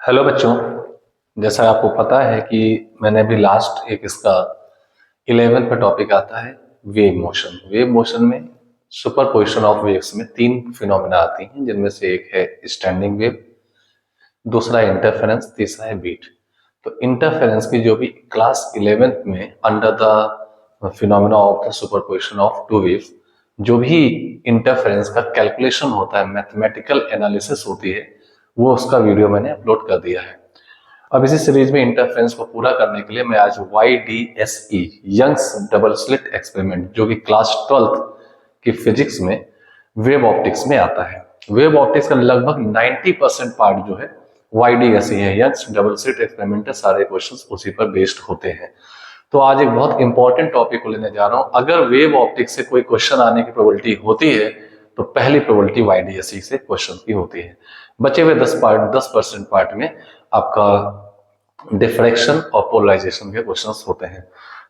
Hello बच्चों। जैसा आपको पता है कि मैंने अभी लास्ट एक इसका 11 पे टॉपिक आता है वेव मोशन। वेव मोशन में सुपरपोजिशन ऑफ वेव्स में तीन फिनोमेना आती हैं, जिनमें से एक है स्टैंडिंग वेव, दूसरा इंटरफेरेंस, तीसरा है बीट। तो इंटरफेरेंस की जो भी क्लास 11th में under the phenomena of the superposition of two waves जो भी इंटरफेरेंस का कैलकुलेशन होता है, मैथमेटिकल एनालिसिस होती है, वो उसका वीडियो मैंने अपलोड कर दिया है। अब इसी सीरीज में इंटरफेरेंस को पूरा करने के लिए मैं आज YDSE Young's double slit experiment, जो कि क्लास 12th की फिजिक्स में वेव ऑप्टिक्स में आता है, वेव ऑप्टिक्स का लगभग 90% पार्ट जो है YDSE है, यंग्स डबल स्लिट एक्सपेरिमेंट है। सारे क्वेश्चंस उसी पर बेस्ड होते हैं। तो आज एक बहुत इंपॉर्टेंट टॉपिक को लेने जा रहा हूं। अगर वेव ऑप्टिक्स से कोई क्वेश्चन आने की प्रोबेबिलिटी होती है तो पहली प्रोबेबिलिटी YDSE से क्वेश्चन की होती है। बचे हुए 10% पार्ट में आपका डिफ्रैक्शन और पोलराइजेशन के क्वेश्चंस होते हैं।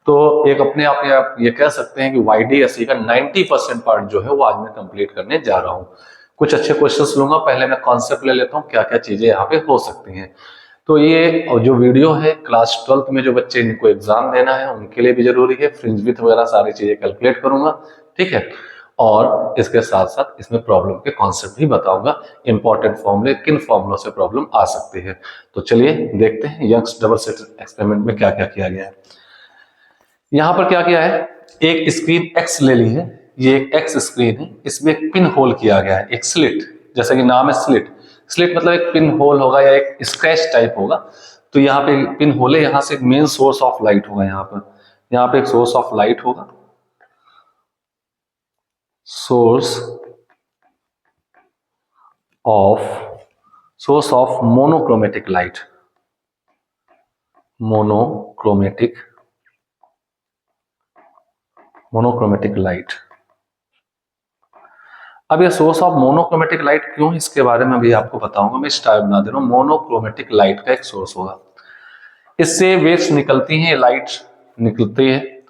तो एक अपने आप ये कह सकते हैं कि YDSE का 90% पार्ट जो है वो आज मैं कंप्लीट करने जा रहा हूँ। कुछ अच्छे क्वेश्चंस लूंगा। पहले मैं कॉन्सेप्ट ले लेता हूँ, क्या क्या चीजें यहाँ पे हो सकती हैं। तो ये जो वीडियो है क्लास 12th में जो बच्चे इनको एग्जाम देना है उनके लिए भी जरूरी है। फ्रिंज विथ वगैरह सारी चीजें कैलकुलेट करूंगा, ठीक है। और इसके साथ साथ इसमें प्रॉब्लम के कॉन्सेप्ट भी बताऊंगा, इंपॉर्टेंट फॉर्मूले, किन फॉर्मुलों से प्रॉब्लम आ सकती है। तो चलिए देखते हैं यंग्स डबल स्लिट एक्सपेरिमेंट में क्या क्या किया गया है। यहां पर क्या किया है, एक स्क्रीन एक्स ले ली है। ये एक एक्स स्क्रीन है, इसमें एक पिन होल किया गया है, एक स्लिट, जैसा कि नाम है स्लिट। स्लिट मतलब एक पिन होल होगा या एक स्क्रैच टाइप होगा। तो यहाँ पे पिन होल है, यहां से एक मेन सोर्स ऑफ लाइट होगा। यहाँ पे एक सोर्स ऑफ लाइट होगा, source of monochromatic light, monochromatic light. अब ये सोर्स ऑफ मोनोक्रोमेटिक लाइट क्यों, इसके बारे में भी आपको बताऊंगा। मैं स्टार बना दे रहा हूं। मोनोक्रोमेटिक लाइट का एक सोर्स होगा, इससे वेव्स निकलती हैं, लाइट निकलती है,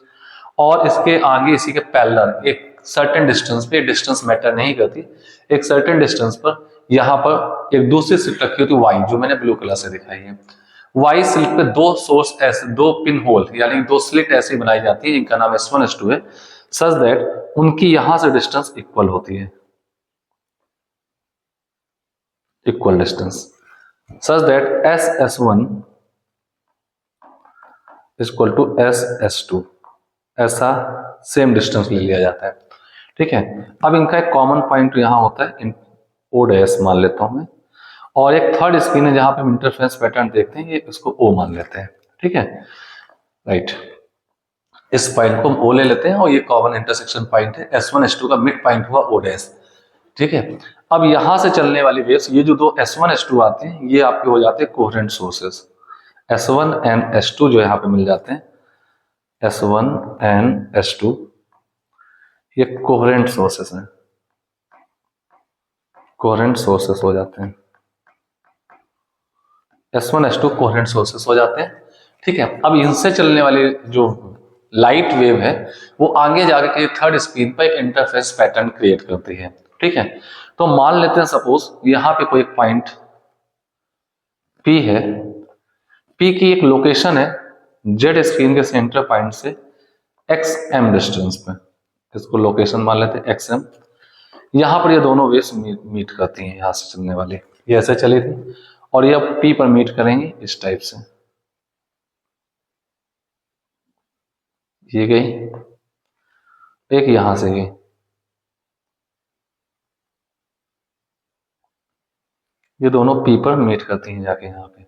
और इसके आगे इसी के पैरेलल एक सर्टेन डिस्टेंस पे, डिस्टेंस मैटर नहीं करती, एक सर्टेन डिस्टेंस पर यहां पर एक दूसरी स्लिट रखी होती है वाई, जो मैंने ब्लू कलर से दिखाई है। वाई स्लिट पे दो सोर्स ऐसे, दो पिन होल यानी दो स्लिट ऐसी बनाई जाती है जिनका नाम S1 S2 है, सच दैट उनकी यहां से डिस्टेंस इक्वल होती है, equal distance, such that SS1 equal to SS2, ऐसा सेम डिस्टेंस ले लिया जाता है, ठीक है। अब इनका एक कॉमन पॉइंट यहां होता है, O डैश मान लेता हूं मैं, और एक थर्ड स्क्रीन है जहां पे हम इंटरफेरेंस पैटर्न देखते हैं, ये इसको O मान लेते हैं, ठीक है, राइट। इस पॉइंट को हम O ले लेते हैं और ये कॉमन इंटरसेक्शन पॉइंट है। S1 S2 का मिड पॉइंट हुआ O डैश, ठीक है। अब यहां से चलने वाली वेव्स, ये जो दो S1 S2 आते हैं, ये आपके हो जाते हैं coherent sources. S1 and S2 जो यहाँ पे मिल जाते हैं, S1 एंड S2 ये कोहेरेंट सोर्सेस हैं, कोहेरेंट सोर्सेस हो जाते हैं। S1 S2 कोहेरेंट सोर्सेस हो जाते हैं, ठीक है। अब इनसे चलने वाली जो लाइट वेव है वो आगे जाके के थर्ड स्क्रीन पर इंटरफेरेंस पैटर्न क्रिएट करती है, ठीक है। तो मान लेते हैं सपोज यहां पे कोई पॉइंट P है, P की एक लोकेशन है Z स्क्रीन के सेंटर पॉइंट से XM डिस्टेंस पे, इसको लोकेशन मान लेते हैं XM। यहां पर ये दोनों वेव्स मीट करती हैं, यहां से चलने वाली, ये ऐसे चली थी और ये अब P पर मीट करेंगे इस टाइप से, ये गई, एक यहां से गई, ये दोनों P पर मीट करती हैं जाके यहां पे,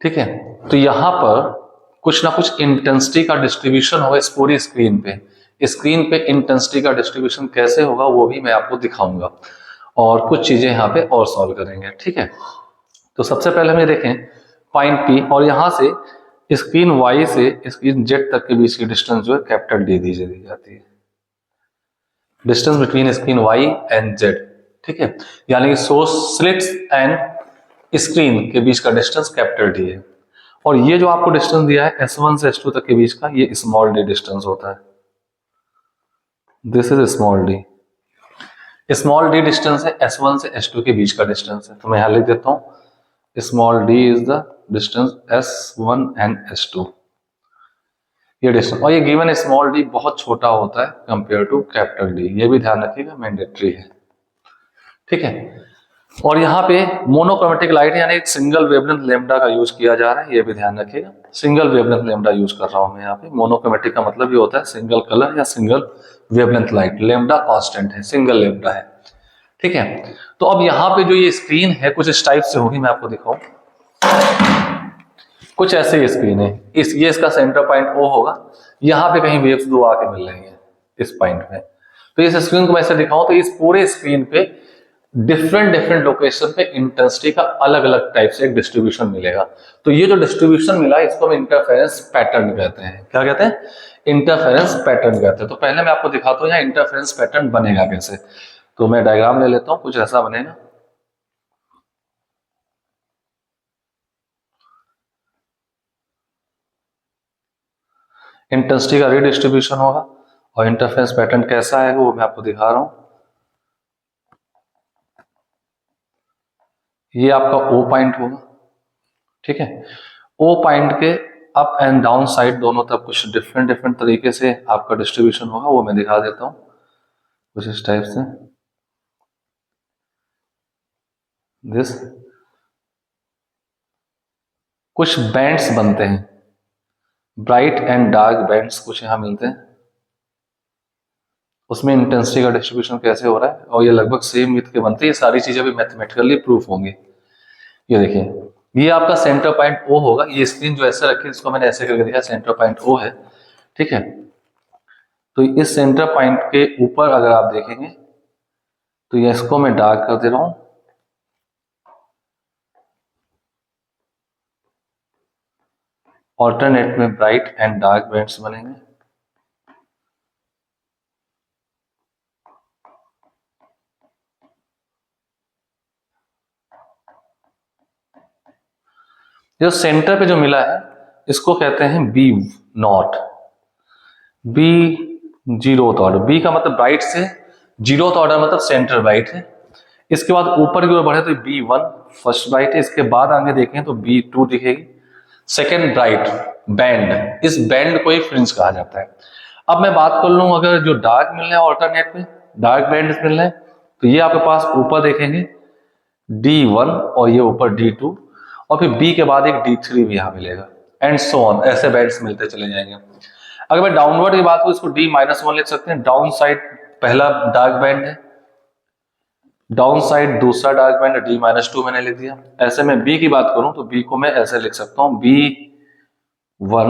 ठीक है। तो यहां पर कुछ ना कुछ इंटेंसिटी का डिस्ट्रीब्यूशन होगा इस पूरी स्क्रीन पे। स्क्रीन पे इंटेंसिटी का डिस्ट्रीब्यूशन कैसे होगा वो भी मैं आपको दिखाऊंगा, और कुछ चीजें यहाँ पे और सॉल्व करेंगे, ठीक है। तो सबसे पहले हमें देखें पॉइंट P, और यहां से स्क्रीन Y से स्क्रीन Z तक के बीच की डिस्टेंस जो है कैपिटल D दी जाती है, distance between screen Y and Z, ठीक है। यानी कि सोर्स स्लिट्स एंड स्क्रीन के बीच का डिस्टेंस कैपिटल D है, और ये जो आपको डिस्टेंस दिया है S1 से S2 तक के बीच का, ये स्मॉल d डिस्टेंस होता है, this is small d। Small D distance है S1 से S2 के बीच का डिस्टेंस है, तो मैं यहां लिख देता हूं small D is the distance S1 and S2, ये डिस्टेंस। और ये गिवन स्मॉल डी बहुत छोटा होता है कंपेयर टू कैपिटल डी, ये भी ध्यान रखिएगा, मैंडेटरी है, ठीक है। और यहाँ पे मोनोक्रोमेटिक लाइट यानी एक सिंगल वेवलेंथ लैम्डा का यूज किया जा रहा है, ये भी ध्यान रखिएगा, सिंगल वेवलेंथ लैम्डा यूज कर रहा हूं मैं यहाँ पे। मोनोक्रोमेटिक का मतलब ये होता है सिंगल कलर या single wavelength light, lambda constant है, सिंगल लैम्डा है, ठीक है। तो अब यहाँ पे जो ये स्क्रीन है कुछ इस टाइप से होगी, मैं आपको दिखाऊं, कुछ ऐसे ही स्क्रीन है, ये इसका सेंटर पॉइंट O होगा, यहाँ पे कहीं वेव्स दो आके मिल रही है इस पॉइंट में। तो इस स्क्रीन को मैं ऐसे दिखाऊं तो इस पूरे स्क्रीन पे डिफरेंट लोकेशन पे इंटेंसिटी का अलग अलग टाइप से एक डिस्ट्रीब्यूशन मिलेगा। तो ये जो डिस्ट्रीब्यूशन मिला इसको हम इंटरफेरेंस पैटर्न कहते हैं। क्या कहते हैं? इंटरफेरेंस पैटर्न कहते हैं। तो पहले मैं आपको दिखाता हूँ यहाँ इंटरफेरेंस पैटर्न बनेगा कैसे। तो मैं डायग्राम ले लेता हूँ, कुछ ऐसा बनेगा। इंटेंसिटी का रीडिस्ट्रीब्यूशन होगा और इंटरफेरेंस पैटर्न कैसा है वो मैं आपको दिखा रहा हूं। ये आपका O पॉइंट होगा, ठीक है। O पॉइंट के अप एंड डाउन साइड दोनों तरफ कुछ डिफरेंट तरीके से आपका डिस्ट्रीब्यूशन होगा, वो मैं दिखा देता हूं कुछ इस टाइप से। दिस कुछ बैंड्स बनते हैं, ब्राइट एंड डार्क बैंड्स कुछ यहां मिलते हैं, उसमें इंटेंसिटी का डिस्ट्रीब्यूशन कैसे हो रहा है और ये लगभग सेम विथ के बनते हैं। ये सारी चीजें भी मैथमेटिकली प्रूफ होंगी। ये देखिए, ये आपका सेंटर पॉइंट O होगा। ये स्क्रीन जो ऐसे रखी है इसको मैंने ऐसे करके दिया, सेंटर पॉइंट O है, ठीक है। तो इस सेंटर पॉइंट के ऊपर अगर आप देखेंगे तो ये इसको मैं डार्क कर दे रहा हूं, ऑल्टरनेट में ब्राइट एंड डार्क बैंड्स बनेंगे। जो सेंटर पे जो मिला है इसको कहते हैं B naught, B zeroth order. B का मतलब ब्राइट से, जीरोथ ऑर्डर मतलब सेंटर ब्राइट है। इसके बाद ऊपर की ओर बढ़े तो B1 फर्स्ट ब्राइट है, इसके बाद आगे देखें तो B2 दिखेगी, सेकेंड ब्राइट बैंड। इस बैंड को ही फ्रिंज कहा जाता है। अब मैं बात कर लूं अगर जो डार्क मिल रहे हैं ऑल्टरनेट में, डार्क बैंड मिल रहे हैं, तो ये आपके पास ऊपर देखेंगे D1 और ये ऊपर D2 और फिर B के बाद एक D3 भी यहां मिलेगा एंड सो ऑन, ऐसे बैंड्स मिलते चले जाएंगे। अगर मैं डाउनवर्ड की बात करूं इसको D-1 लिख सकते हैं। डाउन साइड पहला डार्क बैंड है, डाउन साइड दूसरा डार्क बैंड D-2 मैंने लिख दिया। ऐसे में B की बात करूं तो B को मैं ऐसे लिख सकता हूं B1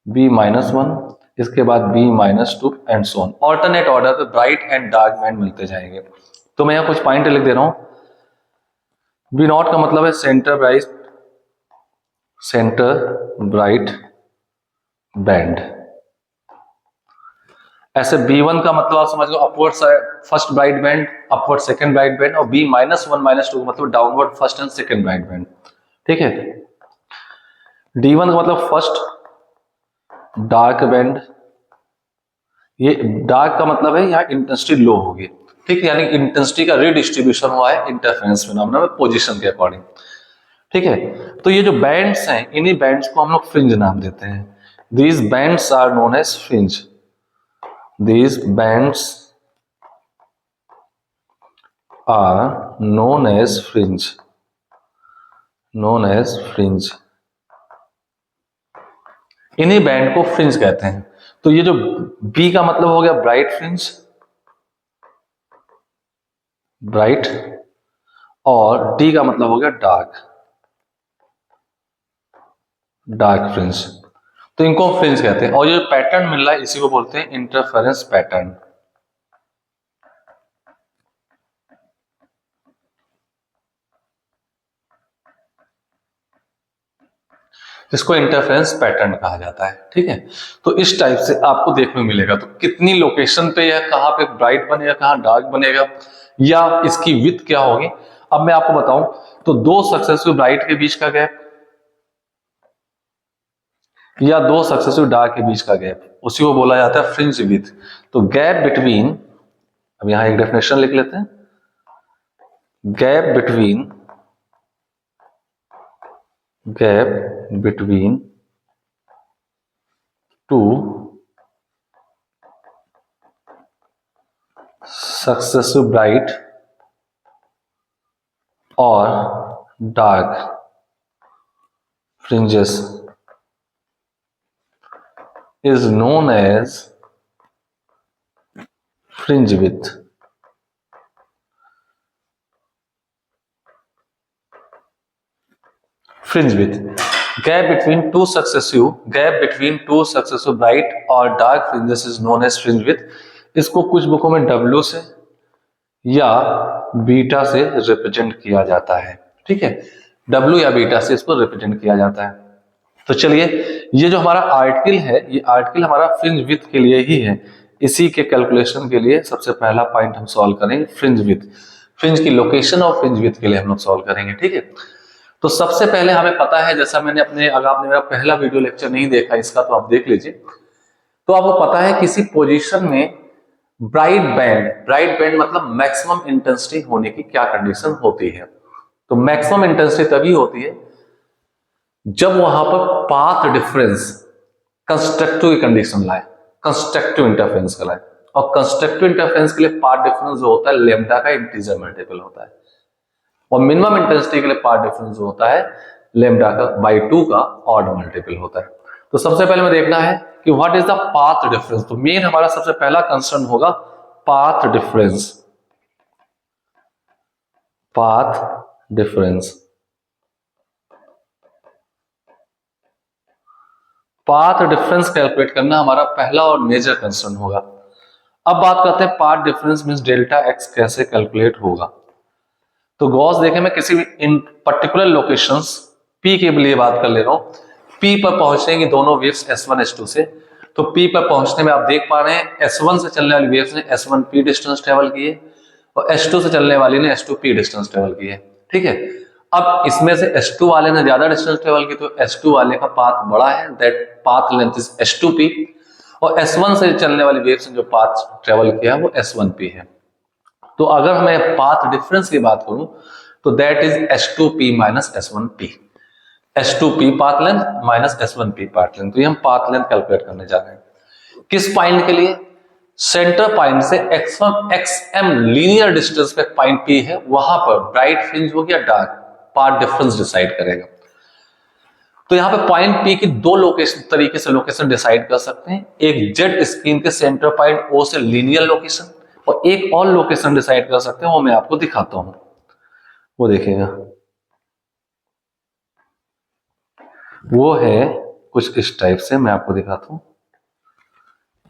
B-1, इसके बाद B-2 and so on. Alternate order पे ब्राइट एंड डार्क बैंड मिलते जाएंगे। तो मैं यहां कुछ पॉइंट लिख दे रहा हूं। B0 का मतलब है सेंटर ब्राइट बैंड। ऐसे B1 का मतलब आप समझ लो upward first bright band, upward second bright band, और B-1 -2 का मतलब downward first and second bright band, ठीक है। D1 का मतलब फर्स्ट डार्क बैंड, ये डार्क का मतलब है यहाँ इंटेंसिटी लो होगी, ठीक है, यानी इंटेंसिटी का रीडिस्ट्रीब्यूशन हुआ है इंटरफेरेंस फिनोमेना में पोजीशन के अकॉर्डिंग, ठीक है। तो ये जो बैंड्स हैं इन्हीं बैंड्स को हम लोग फ्रिंज नाम देते हैं। These bands are known as fringe, these bands are known as fringe, इन्हीं बैंड को फ्रिंज कहते हैं। तो ये जो B का मतलब हो गया ब्राइट फ्रिंज, ब्राइट, और D का मतलब हो गया डार्क फ्रिंज। तो इनको फ्रिंज कहते हैं। और ये पैटर्न मिल रहा है इसी को बोलते हैं इंटरफेरेंस पैटर्न। इसको इंटरफेरेंस पैटर्न कहा जाता है, ठीक है। तो इस टाइप से आपको देखने को मिलेगा। तो कितनी लोकेशन पे या कहां पे ब्राइट बनेगा, कहां डार्क बनेगा, या इसकी विड्थ क्या होगी। अब मैं आपको बताऊं तो दो सक्सेसिव ब्राइट के बीच का गैप या दो सक्सेसिव डार्क के बीच का गैप, उसी को बोला जाता है फ्रिंज विड्थ। तो गैप बिटवीन अब यहां एक डेफिनेशन लिख लेते हैं, gap between two successive bright और dark fringes is known as fringe width. Fringe width. Gap between two successive bright और dark fringes is known as fringe width. इसको कुछ बुकों में W से या बीटा से रिप्रेजेंट किया जाता है, ठीक है, W या बीटा से इसको रिप्रेजेंट किया जाता है। तो चलिए, ये जो हमारा आर्टिकल है, ये आर्टिकल हमारा फ्रिंज विड्थ के लिए ही है। इसी के कैलकुलेशन के लिए सबसे पहला पॉइंट हम सॉल्व करेंगे फ्रिंज विड्थ, फ्रिंज की लोकेशन और फ्रिंज विड्थ के लिए हम लोग सॉल्व करेंगे, ठीक है। तो सबसे पहले हमें पता है, जैसा मैंने अगर आपने मेरा पहला वीडियो लेक्चर नहीं देखा इसका तो आप देख लीजिए, तो आपको पता है किसी पोजीशन में ब्राइट बैंड मतलब मैक्सिमम इंटेंसिटी होने की क्या कंडीशन होती है। तो मैक्सिमम इंटेंसिटी तभी होती है जब वहां पर पाथ डिफरेंस कंस्ट्रक्टिव कंडीशन लाए, कंस्ट्रक्टिव इंटरफेरेंस का लाए। और कंस्ट्रक्टिव इंटरफेरेंस के लिए पाथ डिफरेंस जो होता है लैम्डा का इंटीजर मल्टीपल होता है, और मिनिमम इंटेंसिटी के लिए पाथ डिफरेंस जो होता है लैम्डा का बाई 2 का ऑड मल्टीपल होता है। तो सबसे पहले हमें देखना है कि what is the path difference. तो मेन हमारा सबसे पहला कंसर्न होगा path difference. Path difference calculate करना हमारा पहला और मेजर कंसर्न होगा। अब बात करते हैं path difference means delta x कैसे कैलकुलेट होगा। तो गॉस देखें, मैं किसी भी इन पर्टिकुलर लोकेशंस P के लिए बात कर ले रहा हूं। P पर पहुंचेंगे दोनों वेव्स S1 S2 से। तो P पर पहुंचने में आप देख पा रहे हैं S1 से चलने वाली वेव्स ने S1P डिस्टेंस ट्रेवल किए और S2 से चलने वाली ने S2P डिस्टेंस ट्रेवल किए, ठीक है। अब इसमें से S2 वाले ने ज्यादा डिस्टेंस ट्रेवल की, तो S2 वाले का पाथ बड़ा है, that path length is S2P, और S1 से चलने वाली वेव्स ने जो पाथ ट्रेवल किया वो S1P है। तो अगर मैं पाथ डिफरेंस की बात करूं तो that is S2P minus S1P, S2P path length minus S1P path length. तो ये हम पाथ लेंथ कैलकुलेट करने जा रहे हैं किस पॉइंट के लिए, सेंटर पॉइंट से XM लीनियर डिस्टेंस पे पॉइंट P है, वहां पर ब्राइट फ्रिंज हो गया डार्क, पाथ डिफरेंस डिसाइड करेगा। तो यहां पे पॉइंट P की दो तरीके से लोकेशन डिसाइड कर सकते हैं, एक जेड स्क्रीन के सेंटर पॉइंट O से लीनियर लोकेशन, और एक और लोकेशन डिसाइड कर सकते हैं, वो मैं आपको दिखाता हूं, वो देखिएगा। वो है कुछ इस टाइप से, मैं आपको दिखाता हूं।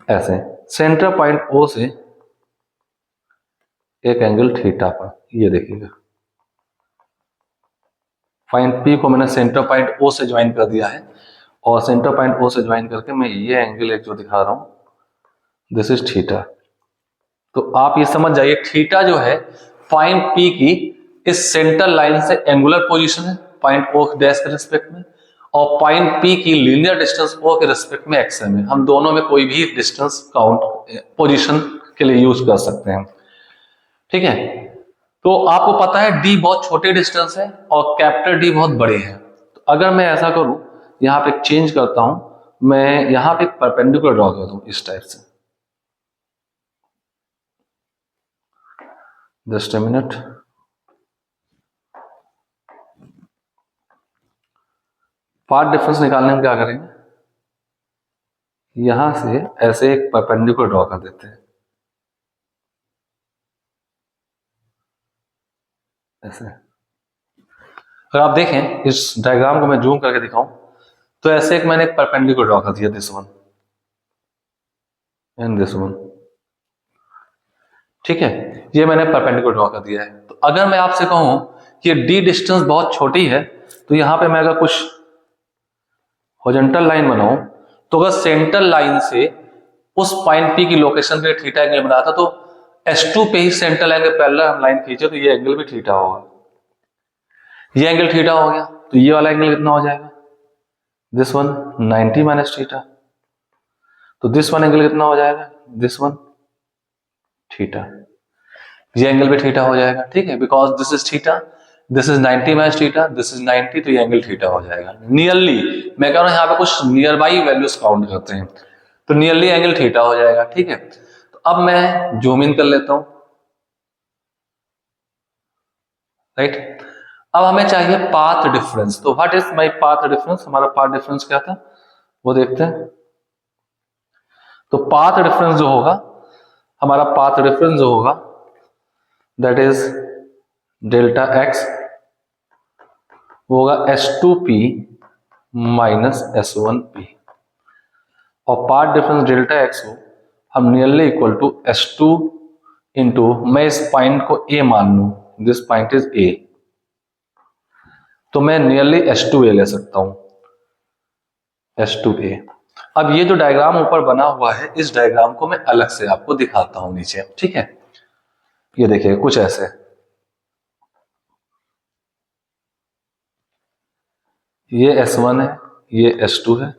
ऐसे सेंटर पॉइंट O से एक एंगल थीटा पर, ये देखिएगा, पॉइंट P को मैंने सेंटर पॉइंट O से ज्वाइन कर दिया है, और सेंटर पॉइंट O से ज्वाइन करके मैं ये एंगल एक जो दिखा रहा हूं, दिस इज थीटा। तो आप ये समझ जाइए, थीटा जो है पॉइंट P की इस सेंटर लाइन से एंगुलर पोजीशन है पॉइंट O डैश के रिस्पेक्ट में, और पॉइंट P की लीनियर डिस्टेंस O के रिस्पेक्ट में XM है। हम दोनों में कोई भी डिस्टेंस काउंट पोजीशन के लिए यूज कर सकते हैं, ठीक है। तो आपको पता है D बहुत छोटे डिस्टेंस है और कैपिटल D बहुत बड़े हैं। तो अगर मैं ऐसा करूं, यहां पे चेंज करता हूं, मैं यहां पे परपेंडिकुलर ड्रॉ कर दूं इस टाइप से, just a minute. Path difference निकालने में क्या करेंगे, यहां से ऐसे एक परपेंडिकुलर ड्रॉ कर देते हैं, ऐसे। अगर आप देखें इस डायग्राम को मैं जूम करके दिखाऊं, तो ऐसे एक मैंने एक परपेंडिकुलर ड्रॉ कर दिया, this one and this one, ठीक है, ये मैंने परपेंडिकुलर ड्रॉ कर दिया है। तो अगर मैं आपसे कहूं कि D डिस्टेंस बहुत छोटी है, तो यहां पे मैं अगर कुछ हॉरिजॉन्टल लाइन बनाऊं, तो अगर सेंटर लाइन से उस पॉइंट P की लोकेशन पे थीटा एंगल बनाता, तो S2 पे ही सेंटर लाइन के पैरेलल हम लाइन खींचे तो ये एंगल भी थीटा होगा, ये एंगल थीटा हो गया। तो ये वाला एंगल कितना हो जाएगा, दिस वन 90 माइनस थीटा। तो दिस वन एंगल कितना हो जाएगा, दिस वन थीटा। ये एंगल भी थीटा हो जाएगा, ठीक है, because this is theta, this is 90 minus theta, this is 90, तो ये एंगल थीटा हो जाएगा। नियरली मैं कह रहा हूं यहाँ पे कुछ नियर बाई वैल्यूज काउंट करते हैं, तो नियरली एंगल थीटा हो जाएगा, ठीक है। तो अब मैं जूम इन कर लेता हूं, राइट। अब हमें चाहिए पाथ डिफरेंस, तो what is my path difference, हमारा पाथ डिफरेंस क्या था वो देखते हैं। तो पाथ डिफरेंस जो होगा, हमारा पाथ डिफरेंस जो होगा दैट इज डेल्टा एक्स होगा S2P माइनस S1P, और पाथ डिफरेंस डेल्टा एक्स को हम nearly equal to S2 into, मैं इस पॉइंट को A मान लू, दिस पॉइंट इज A, तो मैं नियरली S2A ले सकता हूं, S2A। अब ये जो डायग्राम ऊपर बना हुआ है, इस डायग्राम को मैं अलग से आपको दिखाता हूं नीचे, ठीक है। ये देखिए कुछ ऐसे, ये S1 है, ये S2 है,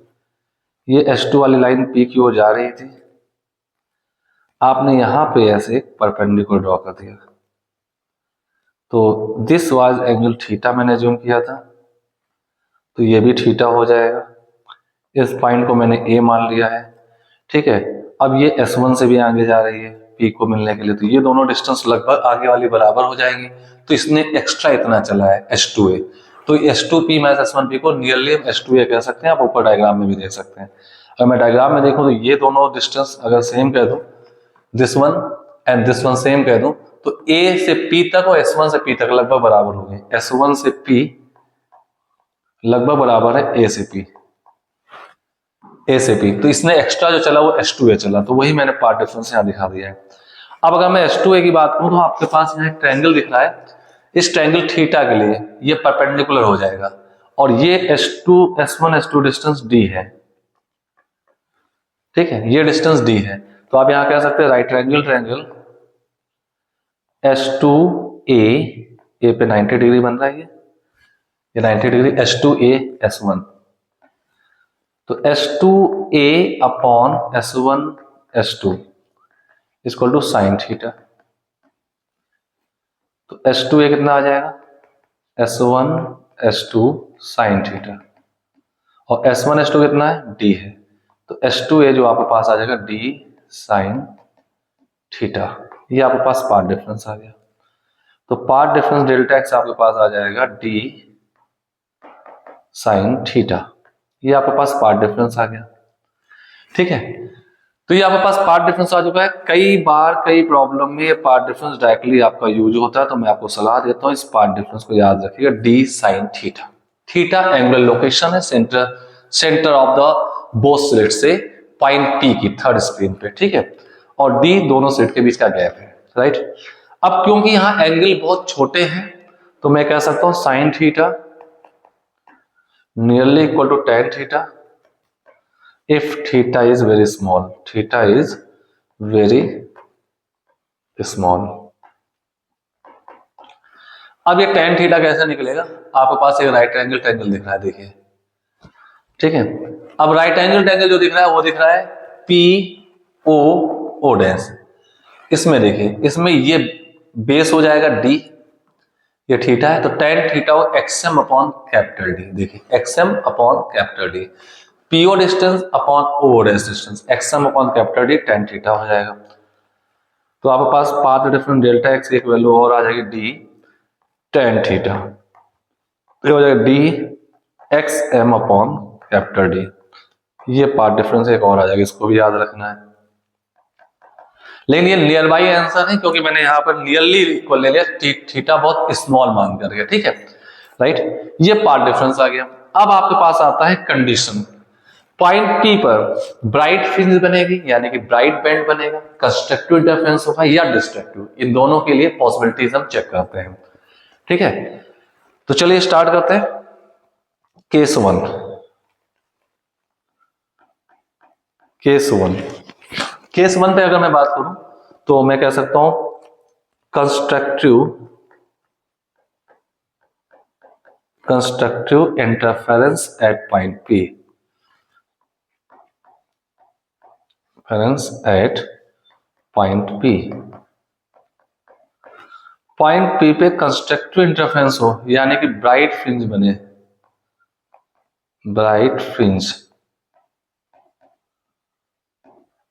ये S2 वाली लाइन P की ओर जा रही थी, आपने यहां पे ऐसे परपेंडिकुलर ड्रॉ कर दिया, तो दिस वाज एंगल थीटा, मैंने जूम किया था, तो ये भी थीटा हो जाएगा। इस पॉइंट को मैंने A मान लिया है, ठीक है। अब ये S1 से भी आगे जा रही है P को मिलने के लिए, तो ये दोनों डिस्टेंस लगभग आगे वाली बराबर हो जाएंगी, तो इसने एक्स्ट्रा इतना चला है S2A, तो S2P माइनस S1P को नियरली हम S2A कह सकते हैं, आप ऊपर डायग्राम में भी देख सकते हैं। अगर मैं डायग्राम में देखूं तो ये दोनों डिस्टेंस अगर सेम कह दूं, this one and this one same कह दूं, तो A से P तक और S1 से P तक लगभग बराबर हो गए, S1 से P लगभग बराबर है A से P, A से P, तो इसने एक्स्ट्रा जो चला वो S2A चला, तो वही मैंने पार्ट डिफरेंस यहाँ दिखा दिया है। अब अगर मैं S2A की बात करूं तो आपके पास यहाँ एक ट्रायंगल दिख रहा है, इस ट्रायंगल थीटा के लिए ये परपेंडिकुलर हो जाएगा, और ये S1 S2 डिस्टेंस D है, ठीक है, ये डिस्टेंस D है, तो आप यहां कह सकते हैं right triangle, triangle S2A, A पे 90 डिग्री बन रहा है, ये 90 डिग्री, S2A S1, तो S2A upon S1 S2 equal to sine theta, तो S2A कितना आ जाएगा, S1 S2 साइन थीटा, और S1 S2 कितना है, D है, तो S2A जो आपके पास आ जाएगा D साइन थीटा, ये आपके पास पार्ट डिफरेंस आ गया। तो पार्ट डिफरेंस डेल्टा एक्स आपके पास आ जाएगा D साइन थीटा, ये आपके पास पार्ट डिफरेंस आ गया, ठीक है। तो ये आपके पास पार्ट डिफरेंस आ चुका है। कई बार कई प्रॉब्लम में ये पार्ट डिफरेंस डायरेक्टली आपका यूज होता है, तो मैं आपको सलाह देता हूं इस पार्ट डिफरेंस को याद रखिएगा, d sine theta. Theta angular location है centre of the both slit से पॉइंट पी की थर्ड स्क्रीन पे, ठीक है, और डी दोनों स्लिट के बीच का गैप है, राइट। अब क्योंकि यहां एंगल बहुत छोटे हैं, तो मैं कह सकता हूं sine theta nearly equal to tan theta if theta is very small, theta is very small। अब ये tan थीटा कैसे निकलेगा, आपके पास एक राइट एंगल ट्रायंगल दिख रहा है, देखिए, ठीक है। अब राइट एंगल ट्रायंगल जो दिख रहा है वो दिख रहा है पी ओ ओ डैश, इसमें देखिए, इसमें ये बेस हो जाएगा डी, ये थीटा है, तो tan थीटा हो एक्सएम अपॉन कैपिटल डी, देखिए XM upon capital D, PO distance upon O distance, XM upon capital D tan theta हो जाएगा। तो आपके पास पाथ डिफरेंस डेल्टा एक्स की एक वैल्यू और आ जाएगी डी tan थीटा, तो हो जाएगा D x M upon capital D, ये पाथ डिफरेंस एक और आ जाएगा, इसको भी याद रखना है। लेकिन ये नियर बाई आंसर है, क्योंकि मैंने यहाँ पर नियरली इक्वल ले लिया, थीटा बहुत स्मॉल मान करके, ठीक है, राइट। ये पार्ट डिफरेंस आ गया। अब आपके पास आता है कंडीशन, पॉइंट पी पर ब्राइट फ्रिंज बनेगी, यानी कि ब्राइट बैंड बनेगा, कंस्ट्रक्टिव इंटरफेरेंस होगा या डिस्ट्रक्टिव, इन दोनों के लिए पॉसिबिलिटीज हम चेक करते हैं, ठीक है। तो चलिए स्टार्ट करते हैं। Case one, case one, case one पे अगर मैं बात करूं तो मैं कह सकता हूं constructive interference at point P, interference at point P, point P पे कंस्ट्रक्टिव इंटरफेरेंस हो, यानी कि ब्राइट फ्रिंज बने, ब्राइट फ्रिंज।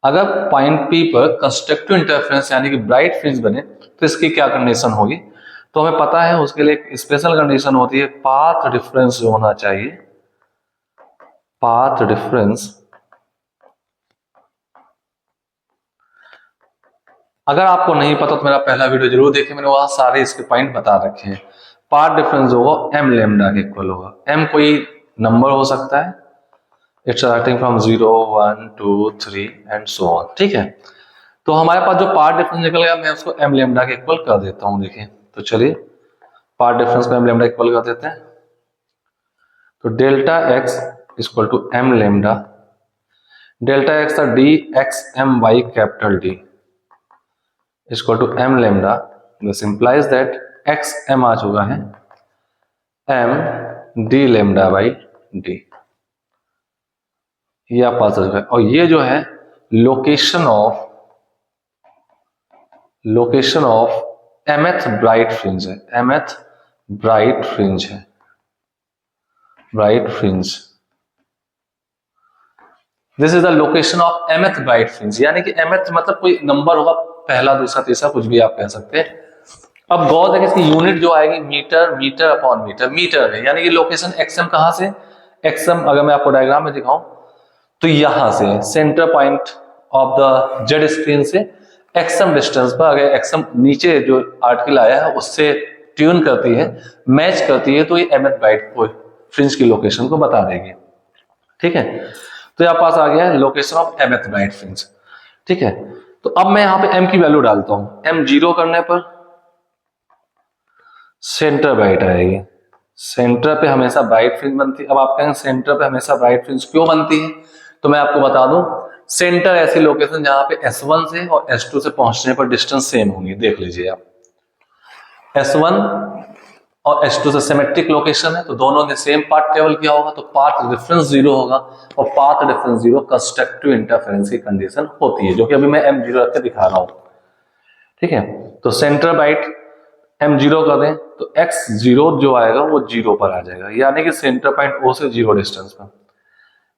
अगर पॉइंट पी पर कंस्ट्रक्टिव इंटरफेरेंस यानी कि ब्राइट फ्रिंज बने तो इसकी क्या कंडीशन होगी, तो हमें पता है उसके लिए एक स्पेशल कंडीशन होती है, पाथ डिफरेंस जो होना चाहिए, पाथ डिफरेंस। अगर आपको नहीं पता तो मेरा पहला वीडियो जरूर देखिए, मैंने वहां सारे इसके पॉइंट बता रखे हैं। पाथ डिफरेंस जो होगा एम लेमडा के इक्वल होगा। एम कोई नंबर हो सकता है, it's starting from 0 1 2 3 and so on, ठीक है। तो हमारे पास जो पाथ डिफरेंस निकल गया मैं उसको एम लेमडा के इक्वल कर देता हूं। देखिए तो चलिए पाथ डिफरेंस को एम लेमडा इक्वल कर देते हैं। तो delta x equal to m lambda, delta x था d x m y capital D equal to m lambda. This implies that x m आ चुका है m d lambda by d, ये आप पास है। और ये जो है location of mth bright fringe है, एमएथ ब्राइट फ्रिंज है, bright fringe. This is the location of mth bright fringe, यानी कि एमएथ मतलब कोई नंबर होगा, पहला दूसरा तीसरा कुछ भी आप कह सकते हैं। अब गौर देखिए इसकी यूनिट जो आएगी metre, metre upon metre, metre है, यानी कि लोकेशन एक्सएम कहां से, एक्सएम अगर मैं आपको डायग्राम में दिखाऊं तो यहां से centre point of the Z screen से एक्सएम डिस्टेंस पर, अगर एक्सएम नीचे जो आर्टिकल आया है उससे ट्यून करती है, मैच करती है, तो ये एमएथ ब्राइट फ्रिंज की लोकेशन को बता देगी, ठीक है। तो यहां पास आ गया है location of mth bright fringe, ठीक है। तो अब मैं यहां पे एम की वैल्यू डालता हूं, एम 0 करने पर सेंटर ब्राइट आएगी, सेंटर पे हमेशा ब्राइट फ्रिंज बनती है। अब आप कहेंगे सेंटर पे हमेशा ब्राइट फ्रिंज क्यों बनती है, तो मैं आपको बता दूं, सेंटर ऐसी लोकेशन जहां पे S1 से और S2 से पहुंचने पर डिस्टेंस सेम होंगी। देख लीजिए आप, S1 और S2 से सिमेट्रिक लोकेशन है तो दोनों ने सेम पाथ ट्रेवल किया होगा, तो पाथ डिफरेंस 0 होगा, और पाथ डिफरेंस 0 कंस्ट्रक्टिव इंटरफेरेंस की कंडीशन होती है, जो कि अभी मैं M0 रख के दिखा रहा हूं, ठीक है। तो सेंटर ब्राइट M0 कर दें तो X0 जो आएगा वो 0 पर आ जाएगा, यानी कि सेंटर पॉइंट O से 0 डिस्टेंस पर।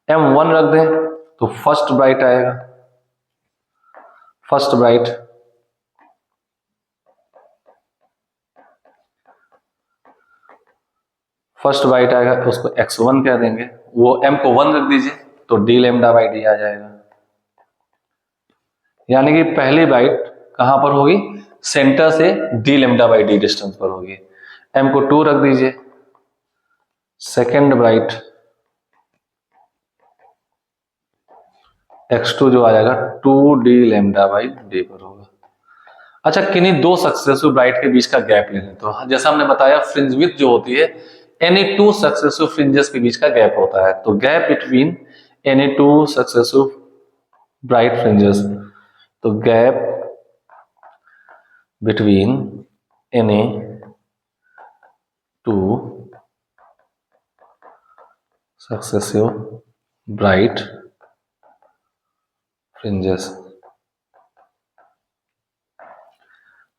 M1 रख दें तो फर्स्ट ब्राइट आएगा, फर्स्ट ब्राइट, फर्स्ट ब्राइट आएगा तो उसको X1 कह देंगे, वो M को 1 रख दीजिए तो D लेमडा बाई डी आ जाएगा, यानी कि पहली ब्राइट कहां पर होगी, सेंटर से D lambda by D distance पर होगी। M को 2 रख दीजिए, सेकेंड ब्राइट X2 जो आ जाएगा 2D लेमडा बाई डी पर होगा। अच्छा, किन्हीं दो सक्सेसिव ब्राइट के बीच का गैप ले लें, तो जैसा हमने बताया फ्रिंज विड्थ जो होती है एनी टू सक्सेसिव फ्रिंजेस के बीच का गैप होता है, तो gap between any two successive bright fringes, तो gap between any two successive bright fringes,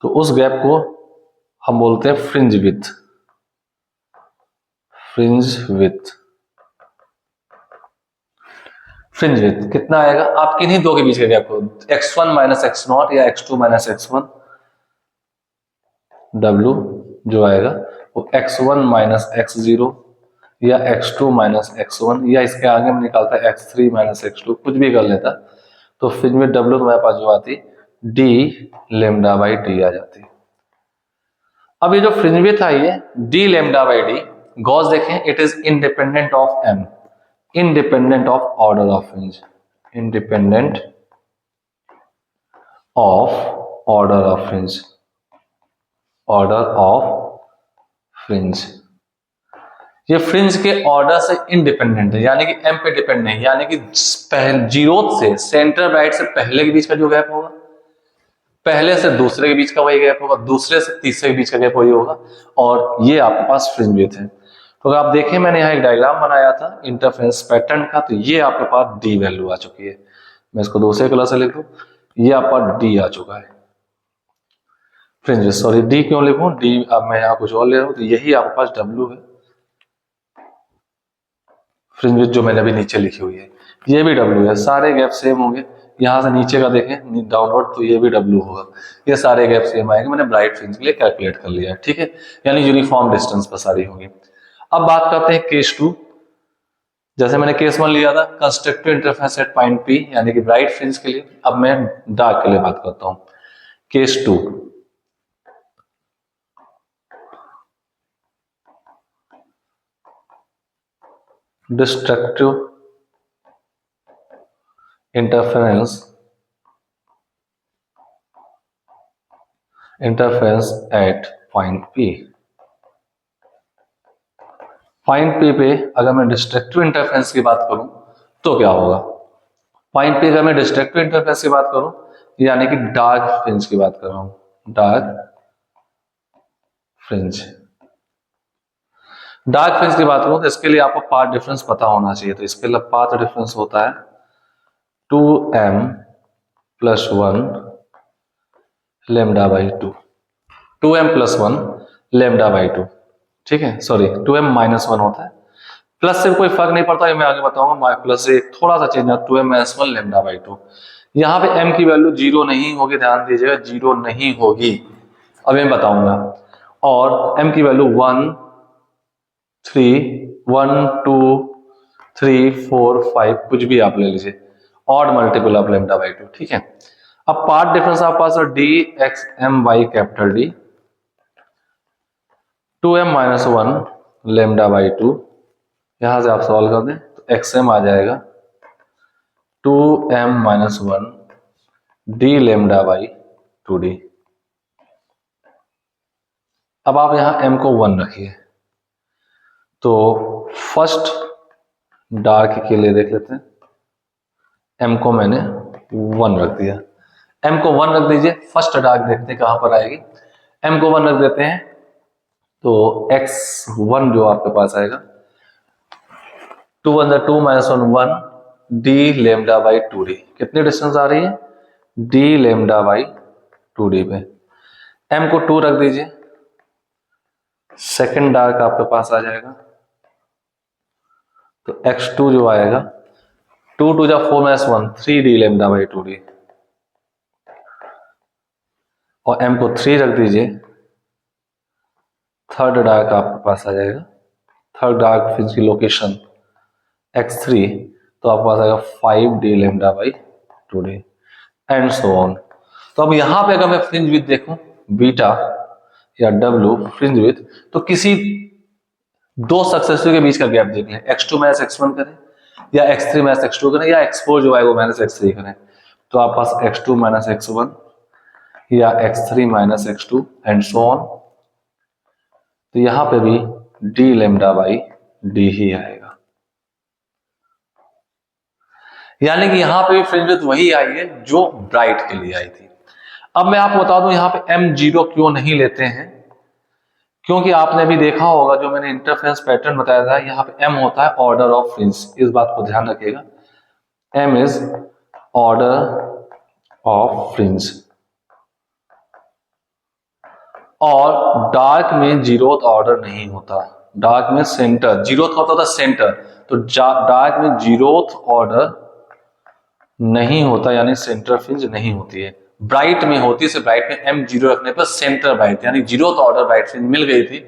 तो उस गैप को हम बोलते हैं fringe width, fringe width. Fringe width कितना आएगा, आप किन्हीं दो के बीच का गैप को x1 माइनस x0 या x2 माइनस x1, W जो आएगा वो x1 माइनस x0 या x2 माइनस x1, या इसके आगे में निकालता है x3 माइनस x2, कुछ भी कर लेता, तो फ्रिंज विड्थ W तुम्हारे पास जो आती D लेमडा बाई डी आ जाती है। अब ये जो फ्रिंज विड्थ आई है D लेमडा बाई डी, गॉस देखें it is independent of M, independent of order of fringe, independent of order of fringe, order of fringe। ये फ्रिंज के ऑर्डर से इंडिपेंडेंट है, यानी कि एम पे डिपेंड नहीं, यानी कि जीरोथ से सेंटर ब्राइट से पहले के बीच का जो गैप होगा, पहले से दूसरे के बीच का वही गैप होगा, दूसरे से तीसरे के बीच का गैप वही होगा, और ये आपके पास फ्रिंज विड्थ है। तो अगर आप देखें मैंने यहाँ एक डायग्राम बनाया था इंटरफेरेंस पैटर्न का, तो ये आपके पास डी वैल्यू आ चुकी है, मैं इसको दूसरे कलर से लिख दूं, ये आपका डी आ चुका है। फ्रिंज विड्थ, सॉरी डी क्यों लिखूं, डी अब मैं यहाँ कुछ और ले रहा हूँ, तो यही आपके पास डब्ल्यू है, फ्रिंज विड्थ जो मैंने अभी नीचे लिखी हुई है, ये भी डब्ल्यू है, सारे गैप सेम होंगे। यहाँ से नीचे का देखें डाउनवर्ड तो ये भी डब्ल्यू होगा, ये सारे गैप सेम आएंगे, मैंने ब्राइट फ्रिंज के लिए कैलकुलेट कर लिया है, ठीक है, यानी यूनिफॉर्म डिस्टेंस पर सारी होगी। अब बात करते हैं केस 2। जैसे मैंने केस 1 लिया था constructive interference at point P, यानी कि ब्राइट फ्रिंज के लिए। अब मैं डार्क के लिए बात करता हूं, case 2। Destructive interference at point P. Point P पे अगर मैं डिस्ट्रक्टिव इंटरफेरेंस की बात करूं तो क्या होगा, पॉइंट पे अगर मैं डिस्ट्रक्टिव इंटरफेरेंस की बात करूं यानी कि डार्क फ्रिंज की बात कर रहा हूं, डार्क फ्रिंज की बात करूं तो इसके लिए आपको पाथ डिफरेंस पता होना चाहिए। तो इसके लिए पाथ डिफरेंस होता है 2m + 1 λ/2, 2m + 1 λ/2, ठीक है, सॉरी 2m - 1 होता है, प्लस से कोई फर्क नहीं पड़ता, ये मैं आगे बताऊंगा, प्लस से थोड़ा सा चेंज है, 2m - 1 λ/2। यहाँ पे m की वैल्यू 0 नहीं होगी, ध्यान दीजिएगा 0 नहीं होगी, अब मैं बताऊंगा। और m की वैल्यू 1 3 1 2 3 4 5 कुछ भी आप ले लीजिए, ऑड मल्टीपल ऑफ λ/2, ठीक है। अब पार्ट डिफरेंस आपके पास है dxmy कैपिटल D, 2m - 1 λ/2, यहां से आप सॉल्व कर दें तो xm आ जाएगा 2m - 1 d λ/2d। अब आप यहां m को 1 रखिए, तो फर्स्ट डार्क के लिए देख लेते हैं, m को मैंने 1 रख दिया, m को 1 रख दीजिए, फर्स्ट डार्क देखते हैं कहां पर आएगी, m को 1 रख देते हैं तो x1 जो आपके पास आएगा 2 1 2 - 1 1 d λ/2d, कितनी डिस्टेंस आ रही है d λ/2d पे, m को 2 रख दीजिए, सेकंड डार्क आपके पास आ जाएगा, तो x2 जो आएगा 2 2 जा 4 - 1 3 d λ/2d, और m को 3 रख दीजिए, थर्ड डार्क आपके पास आ जाएगा, थर्ड डार्क फ्रिंज की लोकेशन x3, तो आपके पास आएगा 5 d λ/2d and so on. तो अब यहां पे अगर मैं फ्रिंज विड्थ देखूं बीटा या w फ्रिंज विड्थ, तो किसी दो सक्सेसिव के बीच का गैप देख लें, x2 - x1 करें या x3 - x2 करें या x4 जो है वो -x3 करें, तो आपके पास x2 - x1 या x3 - x2 and so on, तो यहां पे भी d λ/d ही आएगा, यानी कि यहां पे भी फ्रिंज विड्थ वही आई है जो ब्राइट के लिए आई थी। अब मैं आपको बता दूं यहां पे m0 क्यों नहीं लेते हैं, क्योंकि आपने अभी देखा होगा जो मैंने इंटरफेरेंस पैटर्न बताया था, यहाँ पे m होता है ऑर्डर ऑफ फ्रिंज, इस बात को ध्यान रखिएगा, m is order of fringe. और डार्क में जीरोथ ऑर्डर नहीं होता, डार्क में सेंटर, जीरोथ होता था सेंटर, तो डार्क में जीरोथ ऑर्डर नहीं होता, यानी सेंटर फ्रिंज नहीं होती है, ब्राइट में होती है। ब्राइट में m0 रखने पर सेंटर ब्राइट यानी जीरोथ ऑर्डर ब्राइट फ्रिंज मिल गई थी।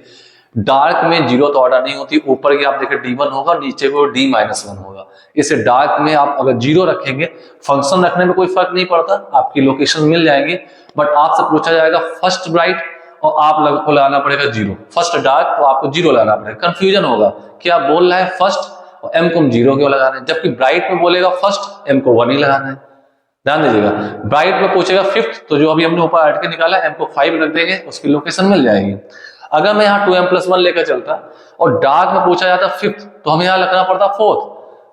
डार्क में जीरोथ ऑर्डर नहीं होती, ऊपर की आप देखें D1 होगा, नीचे को D - 1 होगा। इसे डार्क में आप अगर 0 रखेंगे, फंक्शन रखने में कोई फर्क नहीं पड़ता, आपकी लोकेशन मिल जाएंगी, बट आपसे पूछा जाएगा फर्स्ट ब्राइट और आप को लगाना पड़ेगा 0, फर्स्ट डार्क तो आपको 0 लगाना पड़ेगा, कंफ्यूजन होगा कि आप बोल रहे हैं फर्स्ट और m को हम 0 क्यों लगा रहे हैं, जबकि ब्राइट में बोलेगा फर्स्ट, m को 1 ही लगाना है। ध्यान दीजिएगा, ब्राइट में पूछेगा फिफ्थ, तो जो अभी हमने ऊपर हट के निकाला m को 5 रख देंगे, उसकी लोकेशन मिल जाएगी। अगर मैं यहाँ 2m + 1 लेकर चलता और डार्क में पूछा जाता फिफ्थ, तो हमें यहाँ लगना पड़ता फोर्थ,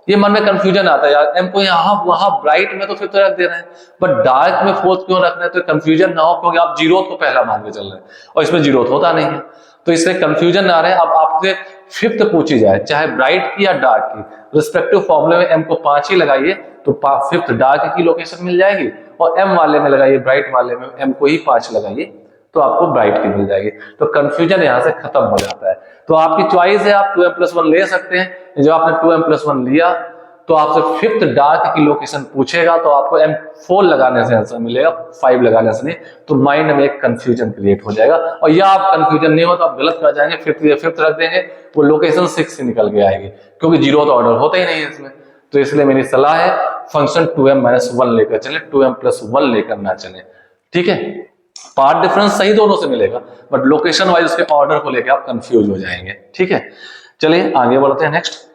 ये मन में कंफ्यूजन आता है यार, m को यहाँ वहां ब्राइट में तो फिफ्थ रख दे रहे हैं, बट डार्क में फोर्थ क्यों रख रहे हैं, तो कंफ्यूजन ना हो, क्योंकि आप जीरोथ को पहला मान के चल रहे हैं और इसमें जीरोथ होता नहीं है, तो इससे कंफ्यूजन ना रहे। अब आपसे फिफ्थ पूछी जाए, चाहे ब्राइट की या डार्क की, रिस्पेक्टिव फॉर्मूले में m को 5 ही लगाइए तो फिफ्थ डार्क की लोकेशन मिल जाएगी, और m वाले में लगाइए, ब्राइट वाले में m को ही 5 लगाइए, तो आपको ब्राइट की मिल जाएगी। तो कंफ्यूजन यहाँ से खत्म हो जाता है। तो आपकी चॉइस है, आप 2m+1 ले सकते हैं। जब आपने 2m+1 लिया तो आपसे 5th डार्क की लोकेशन पूछेगा तो आपको M4 लगाने से आंसर मिलेगा, 5 लगाने से नहीं। तो माइंड में एक कंफ्यूजन क्रिएट हो जाएगा, और या आप कंफ्यूजन नहीं हो तो आप गलत कर जाएंगे, 5th रख देंगे, वो लोकेशन 6 से निकल के आएगी, क्योंकि 0 तो ऑर्डर होता ही नहीं है इसमें। तो इसलिए मेरी सलाह है फंक्शन 2m-1 लेकर चले, 2m+1 लेकर ना चले, ठीक है। पार्ट डिफरेंस सही दोनों से मिलेगा, बट लोकेशन वाइज उसके ऑर्डर को लेकर आप कंफ्यूज हो जाएंगे, ठीक है। चलिए आगे बढ़ते हैं नेक्स्ट।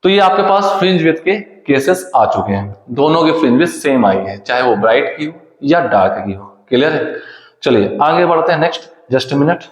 तो ये आपके पास फ्रिंज विड्थ के केसेस आ चुके हैं, दोनों की फ्रिंज विड्थ सेम आई है, चाहे वो ब्राइट की हो या डार्क की हो। क्लियर है? चलिए आगे बढ़ते हैं नेक्स्ट, जस्ट मिनट।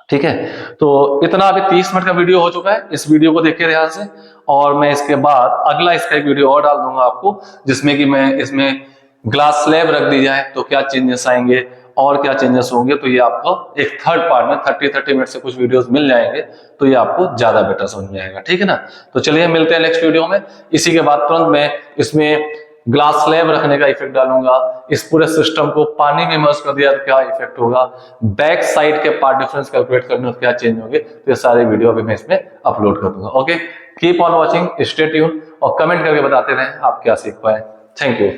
ठीक है, तो इतना अभी 30 मिनट का वीडियो हो चुका है, इस वीडियो को देखिए ध्यान से, और मैं इसके बाद अगला इसका एक वीडियो और डाल दूंगा आपको, जिसमें कि मैं इसमें ग्लास स्लैब रख दी जाए तो क्या चेंजेस आएंगे और क्या चेंजेस होंगे। तो ये आपको एक थर्ड पार्ट में 30 मिनट से कुछ वीडियोस मिल जाएंगे, तो ये आपको ज्यादा बेटर समझ में आएगा, ठीक है ना। तो चलिए मिलते हैं नेक्स्ट वीडियो में। इसी के बाद तुरंत मैं इसमें ग्लास स्लैब रखने का इफेक्ट डालूंगा, इस पूरे सिस्टम को पानी में इमर्स कर दिया तो क्या इफेक्ट होगा, बैक साइड के पार्ट डिफरेंस कैलकुलेट करने में क्या चेंज होंगे, तो ये सारे वीडियो अभी मैं इसमें अपलोड कर दूंगा। Okay, keep on watching, stay tune, और कमेंट करके बताते रहें आप क्या सीख पाए। Thank you.